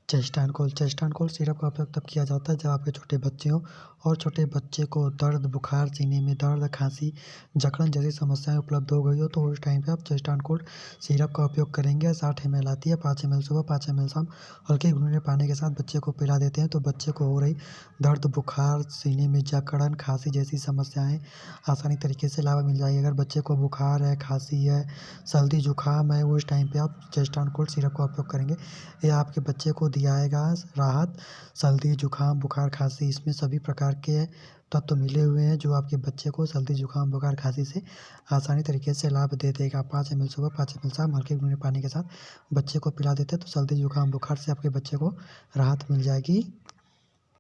चेस्टानकोल syrup का उपयोग तब किया जाता है जब आपके छोटे बच्चे हों और छोटे बच्चे को दर्द, बुखार, सीने में दर्द, खांसी, जकड़न जैसी समस्याएं उपलब्ध हो गई हो तो उस टाइम पे आप चेस्टानकोल सिरप का उपयोग करेंगे। 60 ml आती है, 5 ml सुबह, 5 ml शाम, हल्के गुनगुने पानी के साथ बच्चे को पिला देते हैं तो बच्चे को हो रही दर्द, बुखार, सीने में जकड़न, खांसी जैसी समस्याएं आसानी तरीके से लाभ मिल जाएगी। अगर बच्चे को बुखार है, खांसी है, सर्दी जुकाम है, उस टाइम पे आप चेस्टानकोल सिरप का उपयोग करेंगे। ये आपके बच्चे को दिलाएगा राहत। सर्दी, जुकाम, बुखार, खांसी इसमें सभी प्रकार के तत्व मिले हुए हैं जो आपके बच्चे को सर्दी, जुकाम, बुखार, खांसी से आसानी तरीके से लाभ दे देगा। 5 ml सुबह, 5 ml शाम, हल्के गुनगुने पानी के साथ बच्चे को पिला देते हैं तो सर्दी, जुकाम, बुखार से आपके बच्चे को राहत मिल जाएगी।